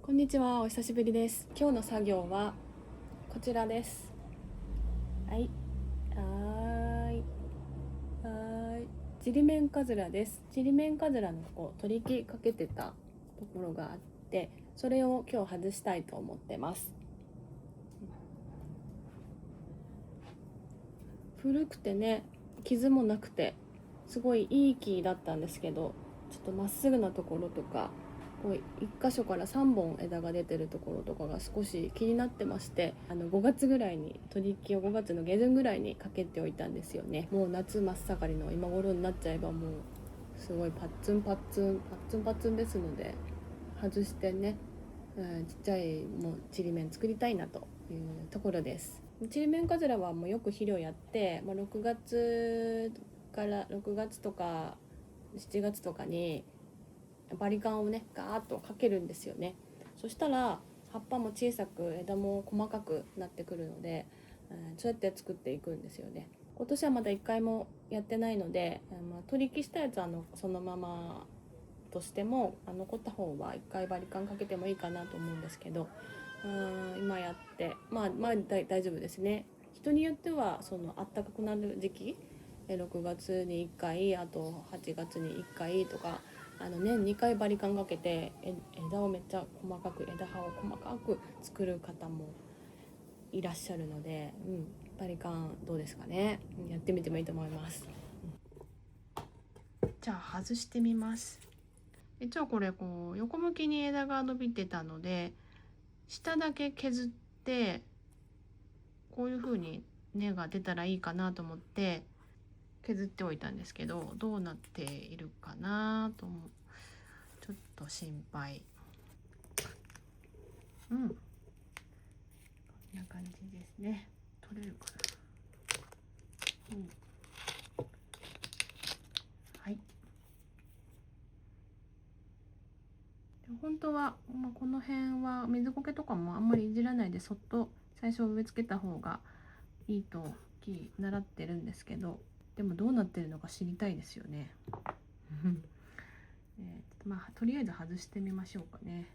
こんにちは、お久しぶりです。今日の作業はこちらです。はい、はーい、はーい。ちりめんかずらです。ちりめんかずらの取り木かけてたところがあって、それを今日外したいと思ってます。古くてね、傷もなくて、すごいいい木だったんですけど、ちょっとまっすぐなところとか、1箇所から3本枝が出てるところとかが少し気になってまして、5月ぐらいに取り木を5月の下旬ぐらいにかけておいたんですよね。もう夏真っ盛りの今頃になっちゃえばもうすごいパッツンパッツンパッツンパッツンですので、外してね、ちっちゃいもうちりめん作りたいなというところです。ちりめんかずらはもうよく肥料やって、6月から6月とか7月とかにバリカンをねガーッとかけるんですよね。そしたら葉っぱも小さく枝も細かくなってくるので、そうやって作っていくんですよね。今年はまだ1回もやってないので、取り木したやつはそのままとしても残った方は1回バリカンかけてもいいかなと思うんですけど、今やって大丈夫ですね。人によっては暖かくなる時期、6月に1回、あと8月に1回とか、年2回バリカンかけて枝をめっちゃ細かく、枝葉を細かく作る方もいらっしゃるので、バリカンどうですかね。やってみてもいいと思います。じゃあ外してみます。一応これ横向きに枝が伸びてたので、下だけ削ってこういう風に根が出たらいいかなと思って削っておいたんですけど、どうなっているかなと思う。ちょっと心配。こんな感じですね。取れるかな。はい。本当は、この辺は水苔とかもあんまりいじらないでそっと最初植え付けた方がいいと習ってるんですけど、でもどうなってるのか知りたいですよね。とりあえず外してみましょうかね。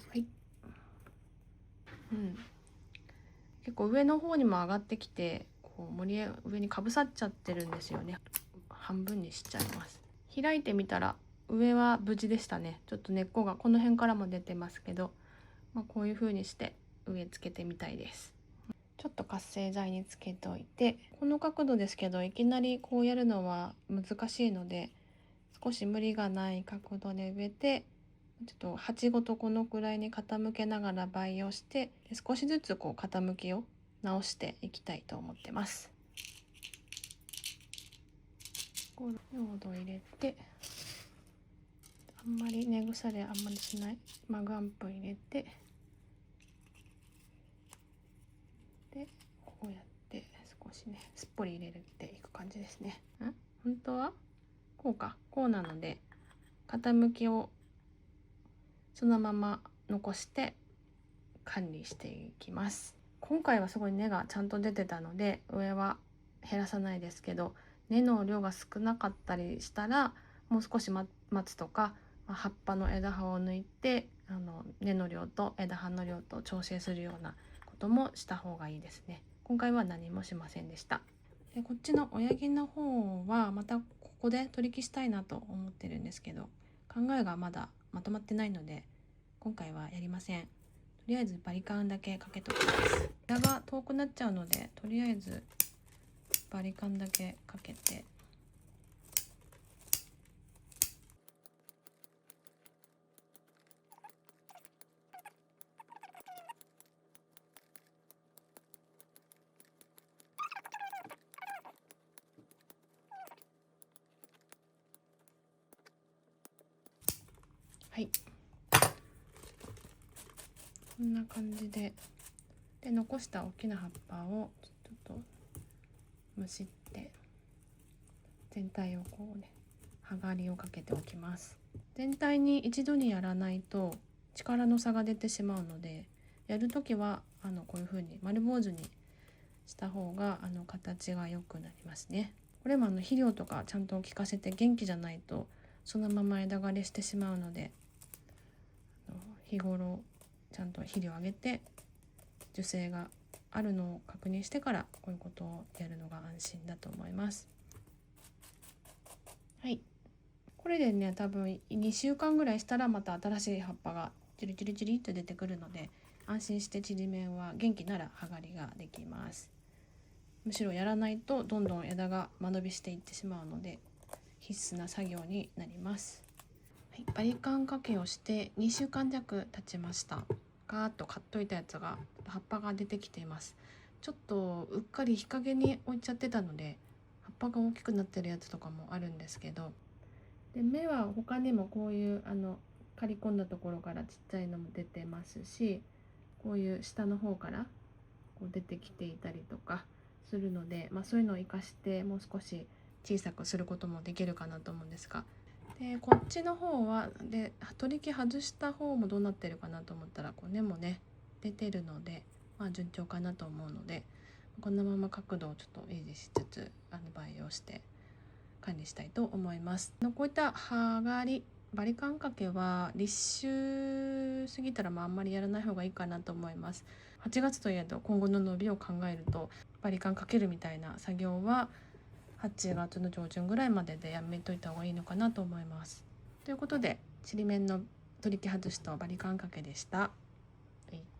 はい。結構上の方にも上がってきて、上にかぶさっちゃってるんですよね。半分にしちゃいます。開いてみたら上は無事でしたね。ちょっと根っこがこの辺からも出てますけど、こういう風にして植え付けてみたいです。ちょっと活性剤につけておいて、この角度ですけどいきなりこうやるのは難しいので、少し無理がない角度で植えて、ちょっと鉢ごとこのくらいに傾けながら培養して、少しずつ傾きを直していきたいと思ってます。用土入れて、あんまり根腐れあんまりしないマグアンプ入れて、でこうやって少しねすっぽり入れていく感じですね。本当はこうなので、傾きをそのまま残して管理していきます。今回はすごい根がちゃんと出てたので上は減らさないですけど、根の量が少なかったりしたらもう少し待つとか、葉っぱの枝葉を抜いて根の量と枝葉の量と調整するようなこともした方がいいですね。今回は何もしませんでした。でこっちの親木の方はまたここで取り木したいなと思ってるんですけど、考えがまだまとまってないので今回はやりません。とりあえずバリカンだけかけときます。枝が遠くなっちゃうので、とりあえずバリカンだけかけて、はい、こんな感じで残した大きな葉っぱをちょっとむしって全体を剥がりをかけておきます。全体に一度にやらないと力の差が出てしまうので、やるときはこういう風に丸坊主にした方が形が良くなりますね。これも肥料とかちゃんと効かせて元気じゃないとそのまま枝枯れしてしまうので、日頃ちゃんと肥料をあげて樹勢があるのを確認してからこういうことをやるのが安心だと思います。はい、これでね多分2週間ぐらいしたらまた新しい葉っぱがチリチリチリっと出てくるので、安心してちりめんは元気なら葉刈りができます。むしろやらないとどんどん枝が間延びしていってしまうので必須な作業になります。はい、バリカン掛けをして2週間弱経ちました。ガーッと買っといたやつが葉っぱが出てきています。ちょっとうっかり日陰に置いちゃってたので葉っぱが大きくなってるやつとかもあるんですけど、で芽は他にもこういう刈り込んだところからちっちゃいのも出てますし、こういう下の方からこう出てきていたりとかするので、そういうのを生かしてもう少し小さくすることもできるかなと思うんですが、でこっちの方はで取り木外した方もどうなってるかなと思ったらこう根もね出てるので、順調かなと思うので、このまま角度をちょっと維持しつつ培養して管理したいと思います。こういった葉刈りバリカン掛けは立秋過ぎたらあんまりやらない方がいいかなと思います。8月といえど今後の伸びを考えるとバリカンかけるみたいな作業は8月の上旬ぐらいまででやめといた方がいいのかなと思います。ということでちりめんの取り木外しとバリカン掛けでした。はい。